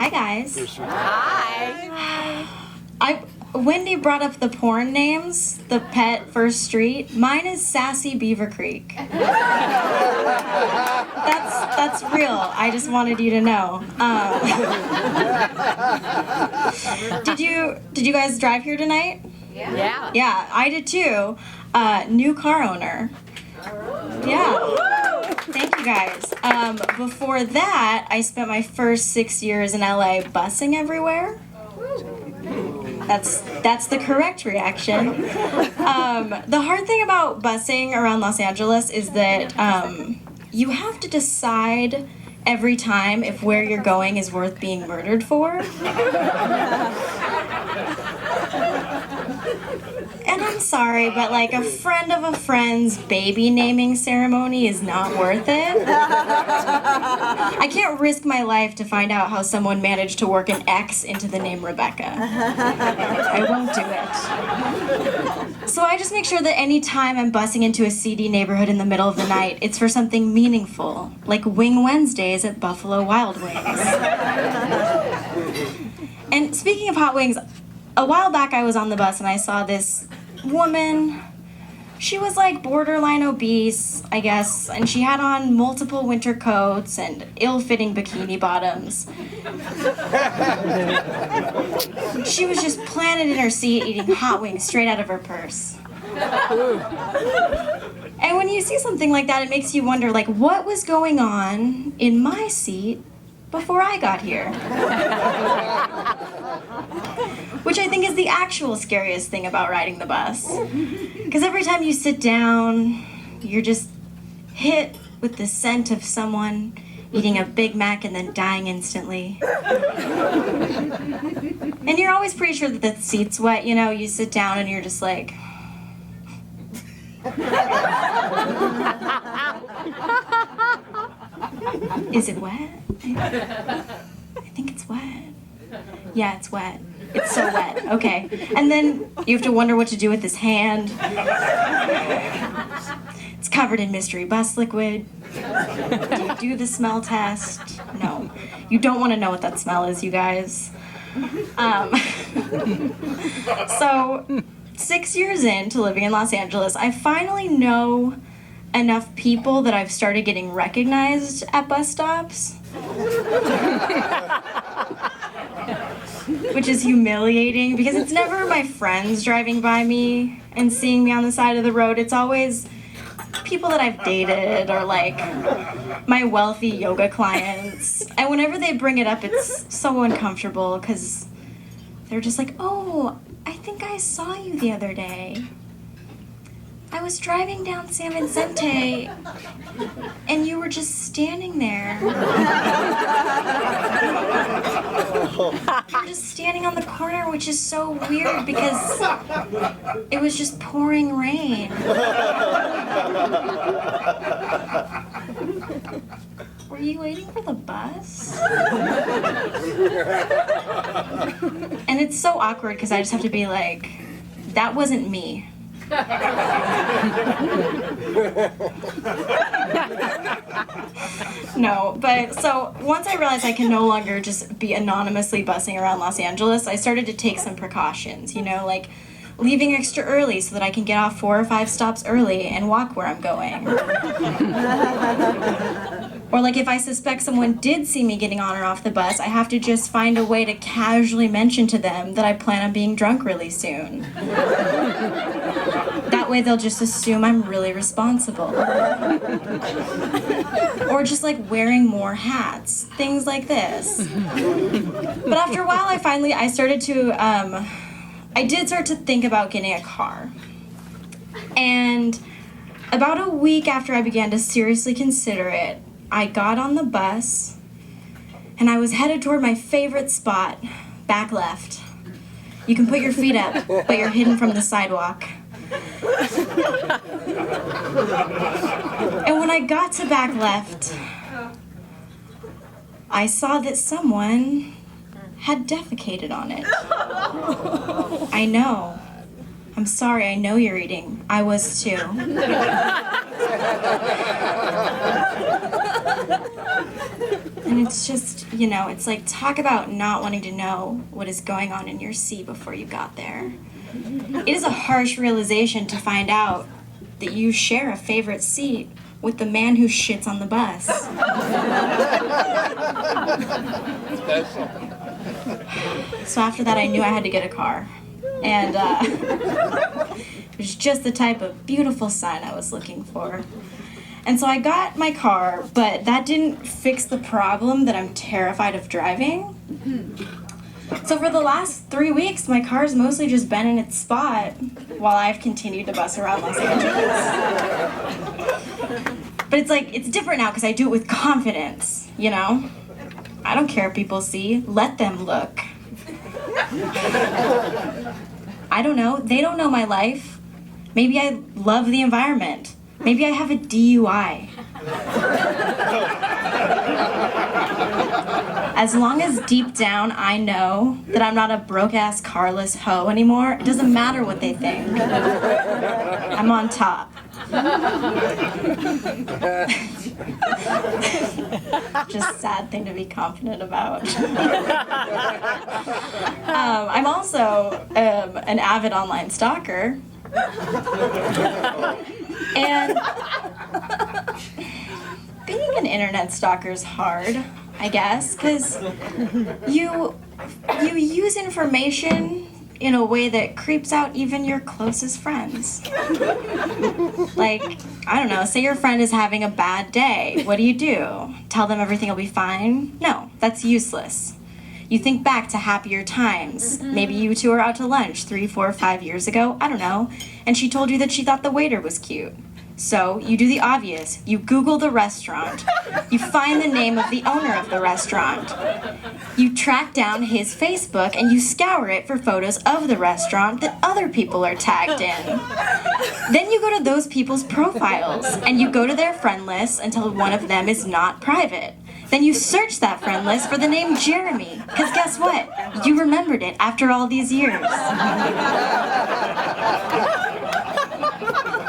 Hi, guys. Hi. Wendy brought up the porn names, the pet first street. Mine is Sassy Beaver Creek. That's real. I just wanted you to know. Did you guys drive here tonight? Yeah. Yeah, I did too. New car owner. Yeah. Thank you guys. Before that, I spent my first 6 years in LA busing everywhere. That's the correct reaction. The hard thing about busing around Los Angeles is that you have to decide every time if where you're going is worth being murdered for. And I'm sorry, but like a friend of a friend's baby naming ceremony is not worth it. I can't risk my life to find out how someone managed to work an X into the name Rebecca. I won't do it. So I just make sure that any time I'm busing into a seedy neighborhood in the middle of the night, it's for something meaningful, like Wing Wednesdays at Buffalo Wild Wings. And speaking of hot wings, a while back I was on the bus and I saw this woman. She was like borderline obese, I guess, and she had on multiple winter coats and ill-fitting bikini bottoms. She was just planted in her seat eating hot wings straight out of her purse. And when you see something like that, it makes you wonder, like, what was going on in my seat before I got here? Which I think is the actual scariest thing about riding the bus. Because every time you sit down, you're just hit with the scent of someone eating a Big Mac and then dying instantly. And you're always pretty sure that the seat's wet, you know? You sit down and you're just like... Is it wet? I think it's wet. Yeah, it's wet. It's so wet. Okay. And then you have to wonder what to do with this hand. It's covered in mystery bus liquid. Do you do the smell test? No. You don't want to know what that smell is, you guys. So, 6 years into living in Los Angeles, I finally know enough people that I've started getting recognized at bus stops. Which is humiliating because it's never my friends driving by me and seeing me on the side of the road. It's always people that I've dated or like my wealthy yoga clients. And whenever they bring it up, it's so uncomfortable because they're just like, oh, I think I saw you the other day. I was driving down San Vicente, and you were just standing there. You were just standing on the corner, which is so weird because it was just pouring rain. Were you waiting for the bus? And it's so awkward because I just have to be like, that wasn't me. No, but so once I realized I can no longer just be anonymously busing around Los Angeles, I started to take some precautions, you know, like leaving extra early so that I can get off 4 or 5 stops early and walk where I'm going. Or like if I suspect someone did see me getting on or off the bus, I have to just find a way to casually mention to them that I plan on being drunk really soon. That way they'll just assume I'm really responsible. Or just like wearing more hats, things like this. But after a while I did start to think about getting a car. And about a week after I began to seriously consider it, I got on the bus and I was headed toward my favorite spot, back left. You can put your feet up, but you're hidden from the sidewalk. And when I got to back left, I saw that someone had defecated on it. I know. I'm sorry, I know you're eating. I was too. And it's just, it's like, talk about not wanting to know what is going on in your seat before you got there. It is a harsh realization to find out that you share a favorite seat with the man who shits on the bus. So after that, I knew I had to get a car. And it was just the type of beautiful sign I was looking for. And so I got my car, but that didn't fix the problem that I'm terrified of driving. So for the last 3 weeks, my car's mostly just been in its spot while I've continued to bus around Los Angeles. But it's different now because I do it with confidence, I don't care if people see. Let them look. I don't know. They don't know my life. Maybe I love the environment. Maybe I have a DUI. As long as deep down I know that I'm not a broke-ass carless hoe anymore, it doesn't matter what they think. I'm on top. Just a sad thing to be confident about. I'm also an avid online stalker. And being an internet stalker is hard, I guess, because you use information in a way that creeps out even your closest friends. Like, I don't know, say your friend is having a bad day. What do? Tell them everything will be fine? No, that's useless. You think back to happier times. Maybe you two were out to lunch 3, 4, 5 years ago, I don't know, and she told you that she thought the waiter was cute. So you do the obvious. You Google the restaurant. You find the name of the owner of the restaurant. You track down his Facebook and you scour it for photos of the restaurant that other people are tagged in. Then you go to those people's profiles and you go to their friend lists until one of them is not private. Then you search that friend list for the name Jeremy, because guess what? You remembered it after all these years.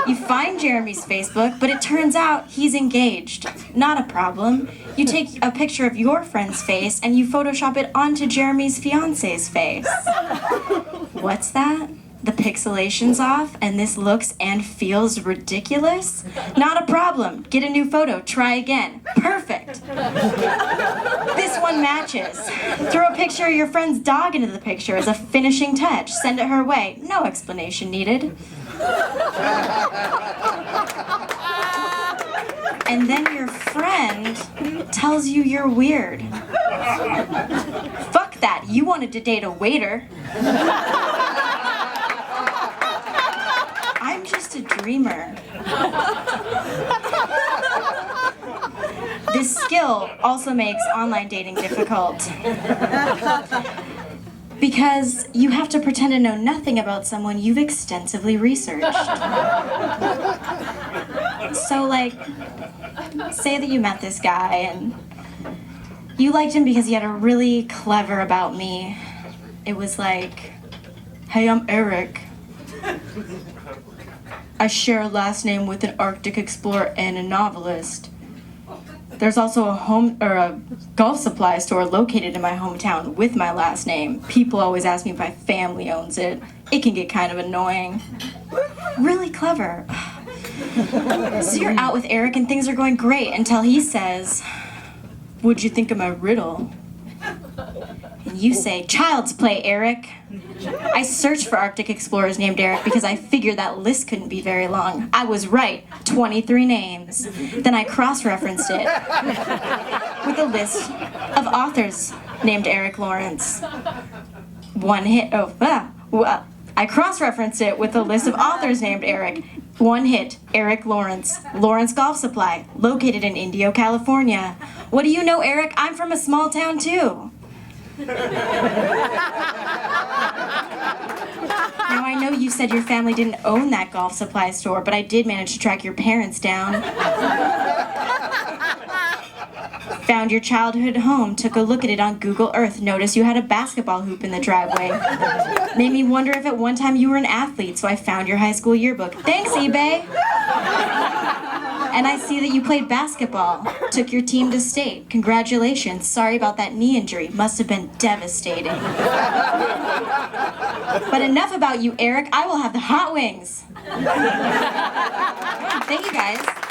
You find Jeremy's Facebook, but it turns out he's engaged. Not a problem. You take a picture of your friend's face and you Photoshop it onto Jeremy's fiance's face. What's that? The pixelation's off and this looks and feels ridiculous? Not a problem. Get a new photo. Try again. Perfect. This one matches. Throw a picture of your friend's dog into the picture as a finishing touch. Send it her way. No explanation needed. And then your friend tells you you're weird. Fuck that. You wanted to date a waiter. I'm just a dreamer. This skill also makes online dating difficult. Because you have to pretend to know nothing about someone you've extensively researched. So, say that you met this guy and you liked him because he had a really clever about me. It was like, hey, I'm Eric. I share a last name with an Arctic explorer and a novelist. There's also a golf supply store located in my hometown with my last name. People always ask me if my family owns it. It can get kind of annoying. Really clever. So you're out with Eric and things are going great until he says, "What'd you think of my riddle?" And you say, "Child's play, Eric." I searched for Arctic explorers named Eric because I figured that list couldn't be very long. I was right, 23 names. Then I cross-referenced it with a list of authors named Eric Lawrence. I cross-referenced it with a list of authors named Eric. One hit, Eric Lawrence. Lawrence Golf Supply, located in Indio, California. What do you know, Eric? I'm from a small town too. Now I know you said your family didn't own that golf supply store, but I did manage to track your parents down. Found your childhood home, took a look at it on Google Earth, noticed you had a basketball hoop in the driveway. Made me wonder if at one time you were an athlete, so I found your high school yearbook. Thanks, eBay! And I see that you played basketball. Took your team to state. Congratulations. Sorry about that knee injury. Must have been devastating. But enough about you, Eric. I will have the hot wings. Thank you, guys.